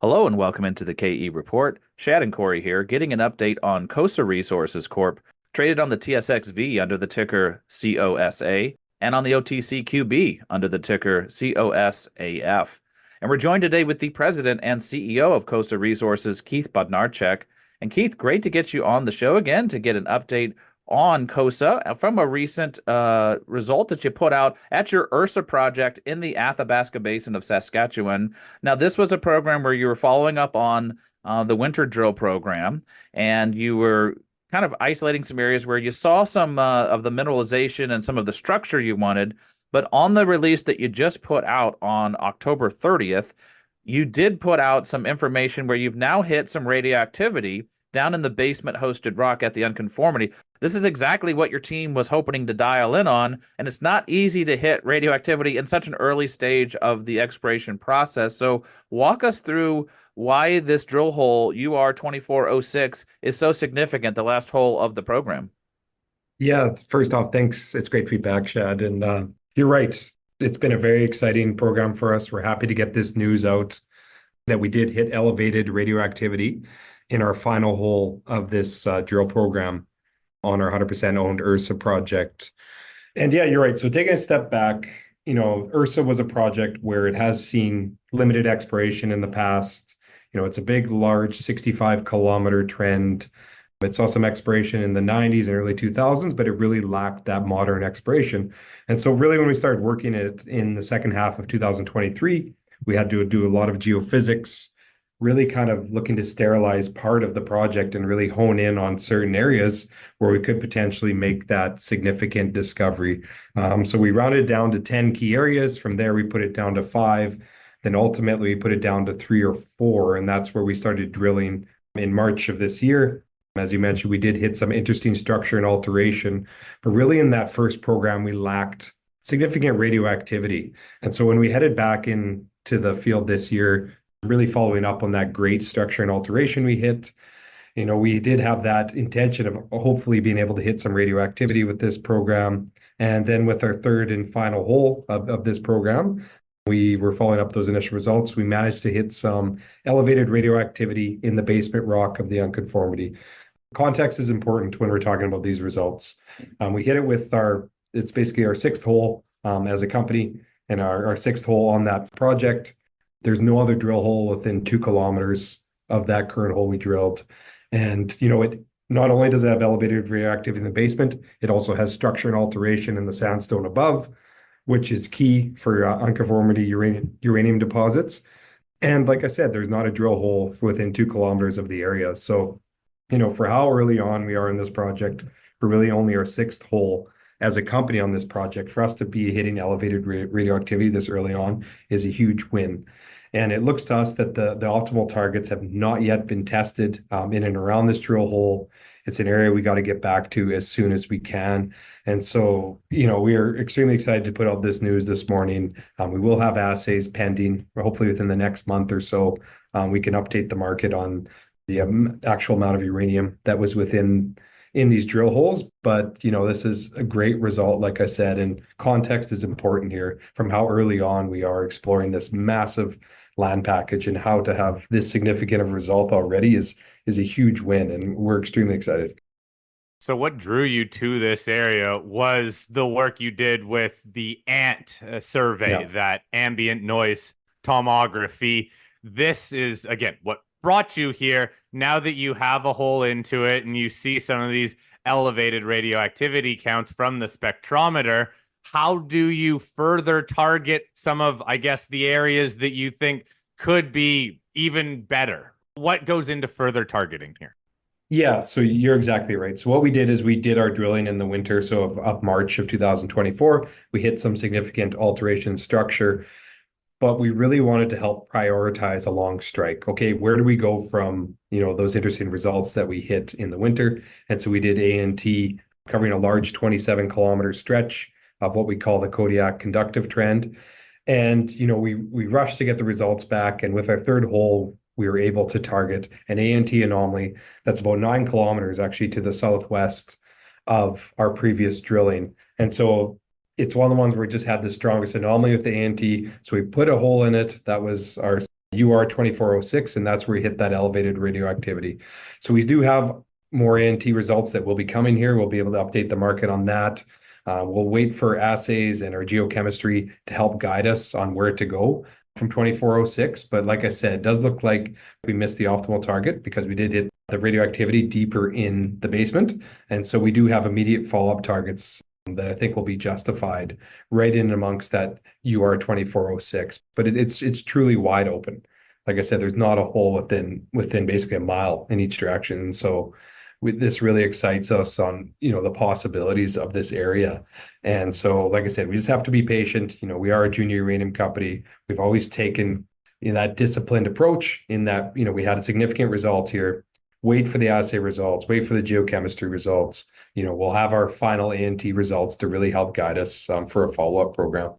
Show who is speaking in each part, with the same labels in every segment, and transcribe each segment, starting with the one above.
Speaker 1: Hello and welcome into the KE Report. Shad and Corey here, getting an update on Cosa Resources Corp, traded on the TSX-V under the ticker COSA and on the OTCQB under the ticker COSAF. And we're joined today with the president and CEO of Cosa Resources, Keith Bodnarchuk. And Keith, great to get you on the show again to get an update on Cosa from a recent result that you put out at your Ursa project in the Athabasca Basin of Saskatchewan. Now, this was a program where you were following up on the winter drill program, and you were kind of isolating some areas where you saw some of the mineralization and some of the structure you wanted. But on the release that you just put out on October 30th, you did put out some information where you've now hit some radioactivity down in the basement hosted rock at the unconformity. This is exactly what your team was hoping to dial in on, and it's not easy to hit radioactivity in such an early stage of the exploration process. So walk us through why this drill hole UR24-06 is so significant, the last hole of the program.
Speaker 2: Yeah, first off, thanks. It's great feedback, Shad. And you're right. It's been a very exciting program for us. We're happy to get this news out that we did hit elevated radioactivity in our final hole of this drill program on our 100% owned Ursa project. And yeah, you're right. So taking a step back, Ursa was a project where it has seen limited exploration in the past. It's a big, large 65-kilometer trend. It saw some exploration in the 90s and early 2000s, but it really lacked that modern exploration. And so really when we started working it in the second half of 2023, we had to do a lot of geophysics, really kind of looking to sterilize part of the project and really hone in on certain areas where we could potentially make that significant discovery. So we rounded it down to 10 key areas. From there, we put it down to 5. Then ultimately, we put it down to 3 or 4. And that's where we started drilling in March of this year. As you mentioned, we did hit some interesting structure and alteration. But really, in that first program, we lacked significant radioactivity. And so when we headed back into the field this year, really following up on that great structure and alteration we hit. We did have that intention of hopefully being able to hit some radioactivity with this program. And then with our third and final hole of this program, we were following up those initial results. We managed to hit some elevated radioactivity in the basement rock of the unconformity. Context is important when we're talking about these results. We hit it with it's basically our sixth hole as a company and our sixth hole on that project. There's no other drill hole within 2 kilometers of that current hole we drilled. And, it not only does it have elevated radioactivity in the basement, it also has structure and alteration in the sandstone above, which is key for unconformity uranium deposits. And like I said, there's not a drill hole within 2 kilometers of the area. So, for how early on we are in this project, we're really only our sixth hole as a company on this project. For us to be hitting elevated radioactivity this early on is a huge win. And it looks to us that the optimal targets have not yet been tested in and around this drill hole. It's an area we got to get back to as soon as we can. And so, we are extremely excited to put out this news this morning. We will have assays pending, hopefully within the next month or so. We can update the market on the actual amount of uranium that was in these drill holes. But, this is a great result, like I said, and context is important here from how early on we are exploring this massive land package, and how to have this significant of a result already is a huge win, and we're extremely excited.
Speaker 3: So what drew you to this area was the work you did with the ANT survey, that ambient noise tomography. This is, again, what brought you here. Now that you have a hole into it and you see some of these elevated radioactivity counts from the spectrometer, how do you further target some of, I guess, the areas that you think could be even better? What goes into further targeting here?
Speaker 2: Yeah, so you're exactly right. So what we did is we did our drilling in the winter, so of March of 2024. We hit some significant alteration structure, but we really wanted to help prioritize along strike. Okay, where do we go from, those interesting results that we hit in the winter? And so we did ANT covering a large 27-kilometer stretch of what we call the Kodiak conductive trend. And, we rushed to get the results back. And with our third hole, we were able to target an ANT anomaly that's about 9 kilometers actually to the southwest of our previous drilling. And so it's one of the ones where we just had the strongest anomaly with the ANT. So we put a hole in it. That was our UR24-06, and that's where we hit that elevated radioactivity. So we do have more ANT results that will be coming here. We'll be able to update the market on that. We'll wait for assays and our geochemistry to help guide us on where to go from 2406. But like I said, it does look like we missed the optimal target because we did hit the radioactivity deeper in the basement. And so we do have immediate follow-up targets that I think will be justified right in amongst that UR24-06. But it's truly wide open. Like I said, there's not a hole within basically a mile in each direction. And so this really excites us on, the possibilities of this area. And so, like I said, we just have to be patient. We are a junior uranium company. We've always taken that disciplined approach in that, we had a significant result here. Wait for the assay results, wait for the geochemistry results. We'll have our final ANT results to really help guide us for a follow-up program.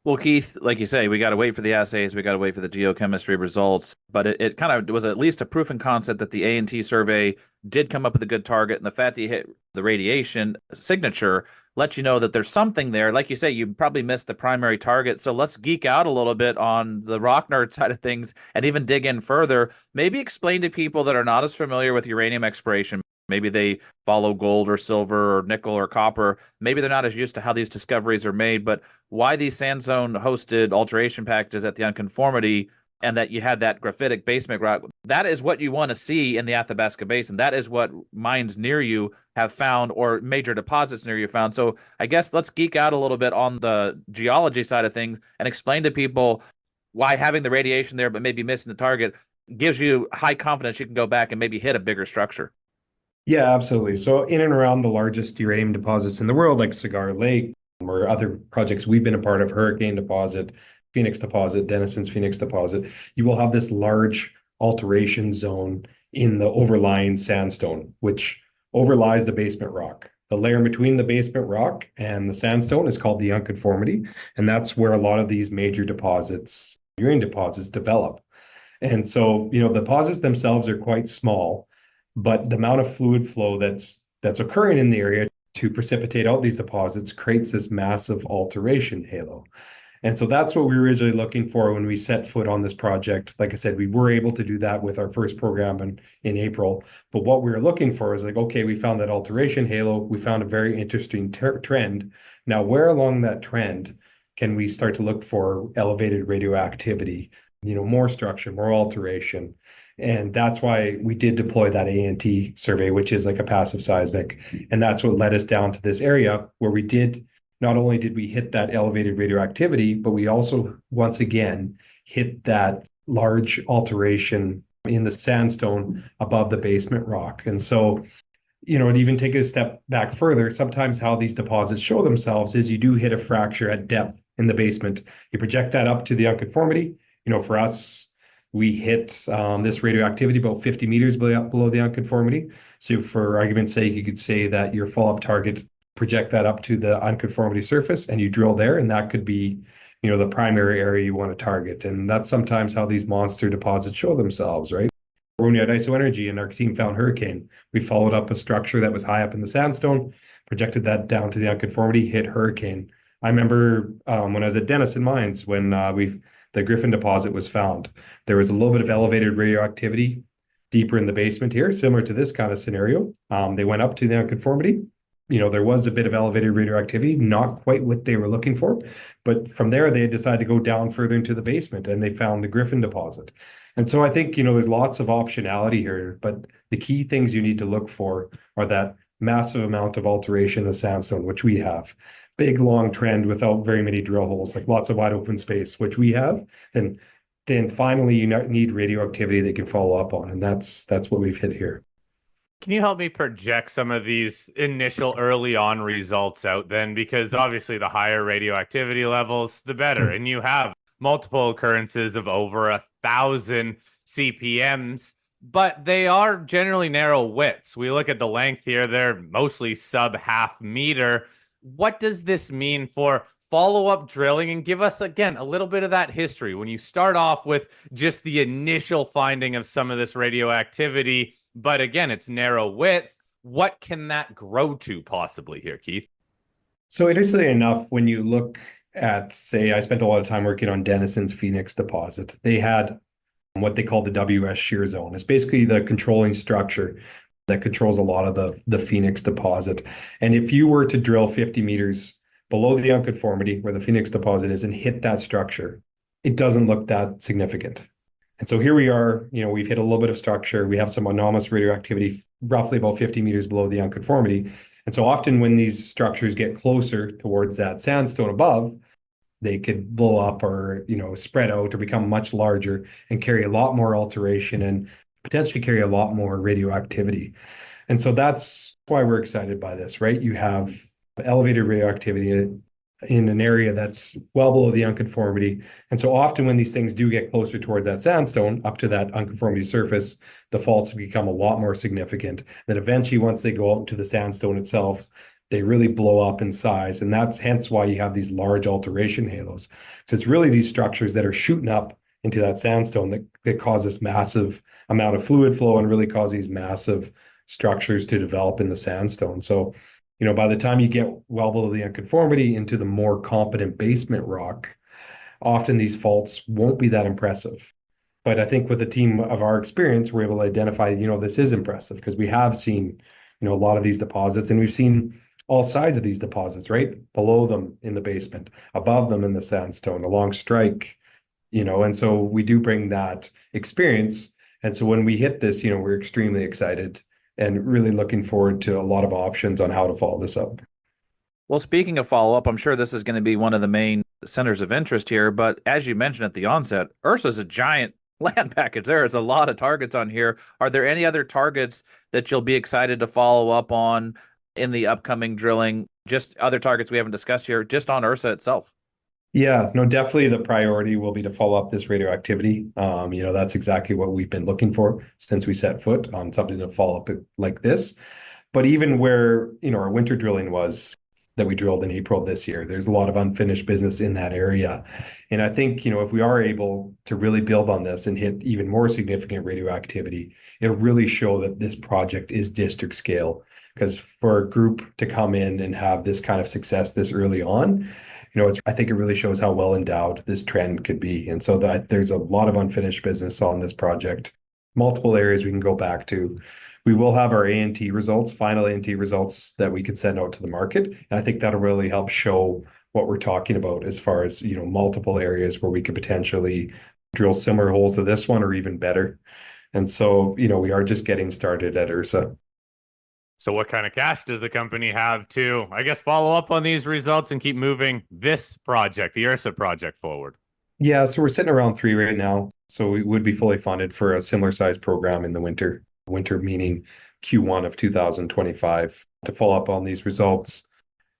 Speaker 1: Well, Keith, like you say, we got to wait for the assays, we got to wait for the geochemistry results, but it kind of was at least a proof in concept that the ANT survey did come up with a good target, and the fact that you hit the radiation signature lets you know that there's something there. Like you say, you probably missed the primary target, so let's geek out a little bit on the rock nerd side of things and even dig in further. Maybe explain to people that are not as familiar with uranium exploration. Maybe they follow gold or silver or nickel or copper. Maybe they're not as used to how these discoveries are made, but why these sandstone hosted alteration packages at the unconformity and that you had that graphitic basement rock. That is what you want to see in the Athabasca Basin. That is what mines near you have found or major deposits near you found. So I guess let's geek out a little bit on the geology side of things and explain to people why having the radiation there but maybe missing the target gives you high confidence you can go back and maybe hit a bigger structure.
Speaker 2: Yeah, absolutely. So in and around the largest uranium deposits in the world, like Cigar Lake, or other projects we've been a part of, Hurricane Deposit, Phoenix Deposit, Denison's Phoenix Deposit, you will have this large alteration zone in the overlying sandstone, which overlies the basement rock. The layer between the basement rock and the sandstone is called the unconformity, and that's where a lot of these major deposits, uranium deposits, develop. And so, the deposits themselves are quite small, but the amount of fluid flow that's occurring in the area to precipitate out these deposits creates this massive alteration halo. And so that's what we were originally looking for when we set foot on this project. Like I said, we were able to do that with our first program in April. But what we were looking for is like, okay, we found that alteration halo. We found a very interesting trend. Now, where along that trend can we start to look for elevated radioactivity, more structure, more alteration? And that's why we did deploy that ANT survey, which is like a passive seismic. And that's what led us down to this area where not only did we hit that elevated radioactivity, but we also, once again, hit that large alteration in the sandstone above the basement rock. And so, and even take it a step back further, sometimes how these deposits show themselves is you do hit a fracture at depth in the basement. You project that up to the unconformity. For us, we hit this radioactivity about 50 meters below the unconformity. So for argument's sake, you could say that your follow-up target, project that up to the unconformity surface and you drill there, and that could be, the primary area you want to target. And that's sometimes how these monster deposits show themselves, right? When we had isoenergy and our team found Hurricane, we followed up a structure that was high up in the sandstone, projected that down to the unconformity, hit Hurricane. I remember when I was at Denison Mines, when the Griffin deposit was found, there was a little bit of elevated radioactivity deeper in the basement here, similar to this kind of scenario. They went up to the unconformity. There was a bit of elevated radioactivity, not quite what they were looking for. But from there, they decided to go down further into the basement and they found the Griffin deposit. And so I think, there's lots of optionality here, but the key things you need to look for are that massive amount of alteration of sandstone, which we have. Big, long trend without very many drill holes, like lots of wide open space, which we have. And then finally, you need radioactivity that can follow up on. And that's what we've hit here.
Speaker 3: Can you help me project some of these initial early on results out then? Because obviously the higher radioactivity levels, the better. And you have multiple occurrences of over 1,000 CPMs, but they are generally narrow widths. We look at the length here, they're mostly sub half meter. What does this mean for follow-up drilling? And give us, again, a little bit of that history. When you start off with just the initial finding of some of this radioactivity, but again, it's narrow width, what can that grow to possibly here, Keith?
Speaker 2: So interestingly enough, when you look at, say, I spent a lot of time working on Denison's Phoenix deposit. They had what they call the WS Shear Zone. It's basically the controlling structure that controls a lot of the Phoenix deposit. And if you were to drill 50 meters below the unconformity where the Phoenix deposit is and hit that structure, it doesn't look that significant. And so here we are, we've hit a little bit of structure. We have some anomalous radioactivity roughly about 50 meters below the unconformity. And so often when these structures get closer towards that sandstone above, they could blow up or, spread out or become much larger and carry a lot more alteration and potentially carry a lot more radioactivity. And so that's why we're excited by this, right? You have elevated radioactivity in an area that's well below the unconformity. And so often when these things do get closer towards that sandstone, up to that unconformity surface, the faults become a lot more significant. Then eventually, once they go out into the sandstone itself, they really blow up in size. And that's hence why you have these large alteration halos. So it's really these structures that are shooting up into that sandstone that cause this massive amount of fluid flow and really cause these massive structures to develop in the sandstone. So by the time you get well below the unconformity into the more competent basement rock, often these faults won't be that impressive. But I think with a team of our experience, we're able to identify, this is impressive because we have seen, a lot of these deposits and we've seen all sides of these deposits, right? Below them in the basement, above them in the sandstone, along strike, and so we do bring that experience. And so when we hit this, we're extremely excited and really looking forward to a lot of options on how to follow this up.
Speaker 1: Well, speaking of follow-up, I'm sure this is going to be one of the main centers of interest here, but as you mentioned at the onset, Ursa's a giant land package. There's a lot of targets on here. Are there any other targets that you'll be excited to follow up on in the upcoming drilling? Just other targets we haven't discussed here, just on Ursa itself?
Speaker 2: Yeah, no, definitely the priority will be to follow up this radioactivity. That's exactly what we've been looking for since we set foot on something to follow up like this. But even where, our winter drilling was that we drilled in April this year, there's a lot of unfinished business in that area. And I think, if we are able to really build on this and hit even more significant radioactivity, it'll really show that this project is district scale. Because for a group to come in and have this kind of success this early on, I think it really shows how well endowed this trend could be. And so that there's a lot of unfinished business on this project, multiple areas we can go back to. We will have our A&T results, final A&T results that we could send out to the market. And I think that'll really help show what we're talking about as far as, multiple areas where we could potentially drill similar holes to this one or even better. And so, we are just getting started at Ursa.
Speaker 3: So what kind of cash does the company have to, I guess, follow up on these results and keep moving this project, the Ursa project, forward?
Speaker 2: Yeah, so we're sitting around 3 right now. So we would be fully funded for a similar size program in the winter meaning Q1 of 2025 to follow up on these results.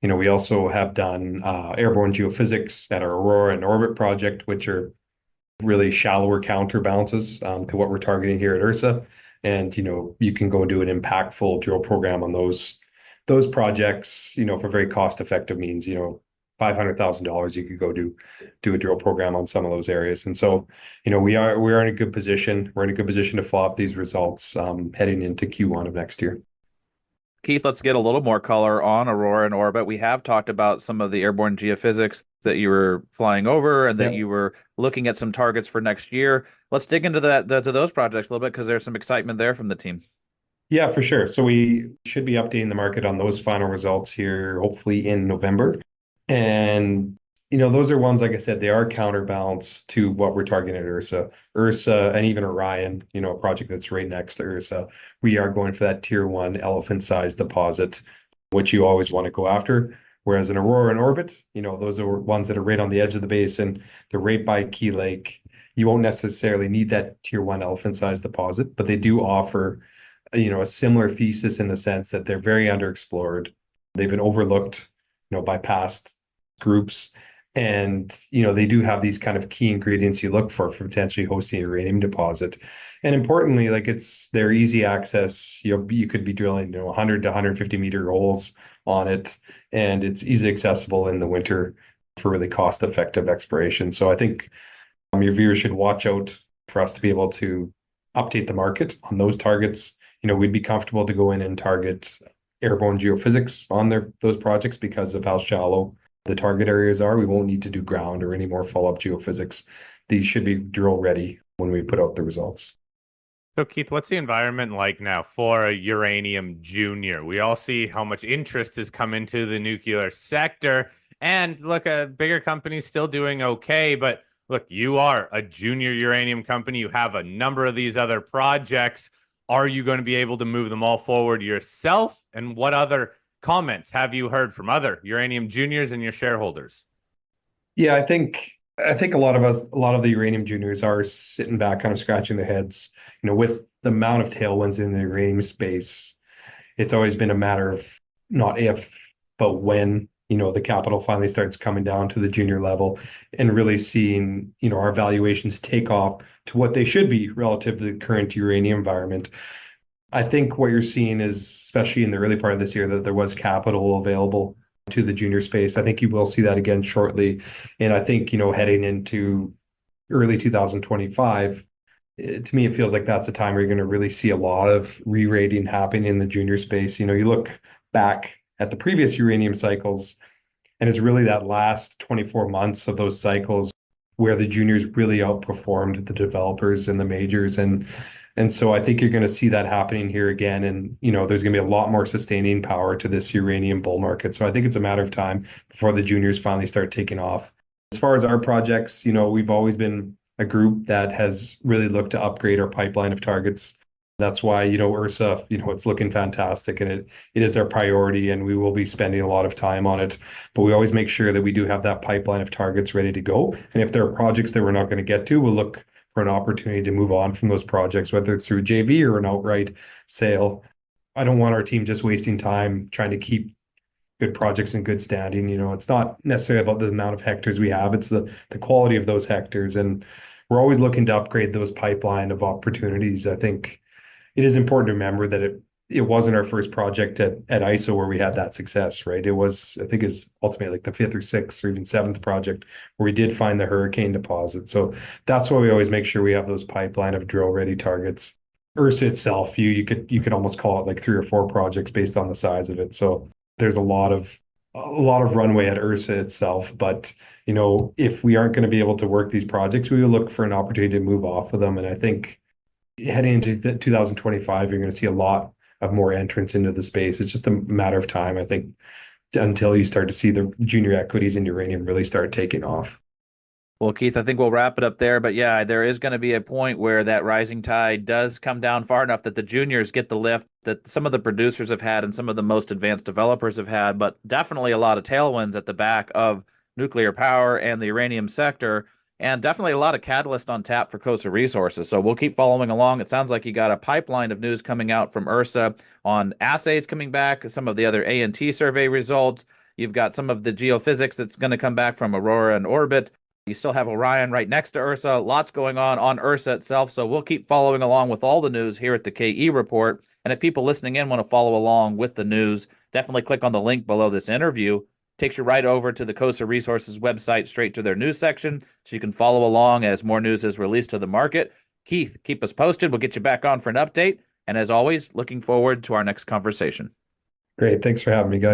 Speaker 2: We also have done airborne geophysics at our Aurora and Orbit project, which are really shallower counterbalances to what we're targeting here at Ursa. And, you can go do an impactful drill program on those projects, for very cost-effective means, $500,000, you could go do a drill program on some of those areas. And so, we are in a good position. We're in a good position to follow up these results heading into Q1 of next year.
Speaker 1: Keith, let's get a little more color on Aurora and Orbit. We have talked about some of the airborne geophysics that you were flying over and that you were looking at some targets for next year. Let's dig into to those projects a little bit because there's some excitement there from the team.
Speaker 2: Yeah, for sure. So we should be updating the market on those final results here, hopefully in November. And, those are ones, like I said, they are counterbalance to what we're targeting at Ursa, and even Orion, a project that's right next to Ursa. We are going for that tier 1 elephant-sized deposit, which you always want to go after. Whereas in Aurora and Orbit, those are ones that are right on the edge of the basin. They're right by Key Lake. You won't necessarily need that tier 1 elephant-sized deposit, but they do offer, a similar thesis in the sense that they're very underexplored. They've been overlooked, by past groups. And, they do have these kind of key ingredients you look for potentially hosting a uranium deposit. And importantly, they're easy access. You could be drilling, 100 to 150 meter holes on it, and it's easily accessible in the winter for really cost-effective exploration. So I think your viewers should watch out for us to be able to update the market on those targets. We'd be comfortable to go in and target airborne geophysics on those projects because of how shallow the target areas are, we won't need to do ground or any more follow-up geophysics. These should be drill ready when we put out the results.
Speaker 3: So, Keith, what's the environment like now for a uranium junior? We all see how much interest has come into the nuclear sector. And look, a bigger company's still doing okay. But look, you are a junior uranium company. You have a number of these other projects. Are you going to be able to move them all forward yourself? And what other comments have you heard from other uranium juniors and your shareholders?
Speaker 2: Yeah, I think a lot of the uranium juniors are sitting back, kind of scratching their heads. With the amount of tailwinds in the uranium space, it's always been a matter of not if, but when, the capital finally starts coming down to the junior level and really seeing, our valuations take off to what they should be relative to the current uranium environment. I think what you're seeing is, especially in the early part of this year, that there was capital available to the junior space. I think you will see that again shortly. And I think, heading into early 2025, to me, it feels like that's the time where you're going to really see a lot of re-rating happening in the junior space. You look back at the previous uranium cycles, and it's really that last 24 months of those cycles where the juniors really outperformed the developers and the majors. And so I think you're going to see that happening here again. And, there's going to be a lot more sustaining power to this uranium bull market. So I think it's a matter of time before the juniors finally start taking off. As far as our projects, we've always been a group that has really looked to upgrade our pipeline of targets. That's why, Ursa, it's looking fantastic, and it is our priority, and we will be spending a lot of time on it. But we always make sure that we do have that pipeline of targets ready to go. And if there are projects that we're not going to get to, we'll look for an opportunity to move on from those projects, whether it's through a JV or an outright sale. I don't want our team just wasting time trying to keep good projects in good standing. It's not necessarily about the amount of hectares we have, it's the quality of those hectares. And we're always looking to upgrade those pipeline of opportunities. I think it is important to remember that it wasn't our first project at ISO where we had that success, right? It was, I think, is ultimately like the fifth or sixth or even seventh project where we did find the hurricane deposit. So that's why we always make sure we have those pipeline of drill ready targets. Ursa itself, you could almost call it like 3 or 4 projects based on the size of it. So there's a lot of runway at Ursa itself. But if we aren't going to be able to work these projects, we will look for an opportunity to move off of them. And I think heading into 2025, you're going to see a lot of more entrants into the space. It's just a matter of time, I think, until you start to see the junior equities in uranium really start taking off.
Speaker 1: Well, Keith, I think we'll wrap it up there. But yeah, there is going to be a point where that rising tide does come down far enough that the juniors get the lift that some of the producers have had and some of the most advanced developers have had, but definitely a lot of tailwinds at the back of nuclear power and the uranium sector, and definitely a lot of catalyst on tap for Cosa Resources. So we'll keep following along. It sounds like you got a pipeline of news coming out from Ursa on assays coming back, some of the other A&T survey results. You've got some of the geophysics that's going to come back from Aurora and Orbit. You still have Orion right next to Ursa. Lots going on Ursa itself. So we'll keep following along with all the news here at the KE Report. And if people listening in want to follow along with the news, definitely click on the link below this interview. Takes you right over to the Cosa Resources website, straight to their news section, so you can follow along as more news is released to the market. Keith, keep us posted. We'll get you back on for an update. And as always, looking forward to our next conversation.
Speaker 2: Great. Thanks for having me, guys.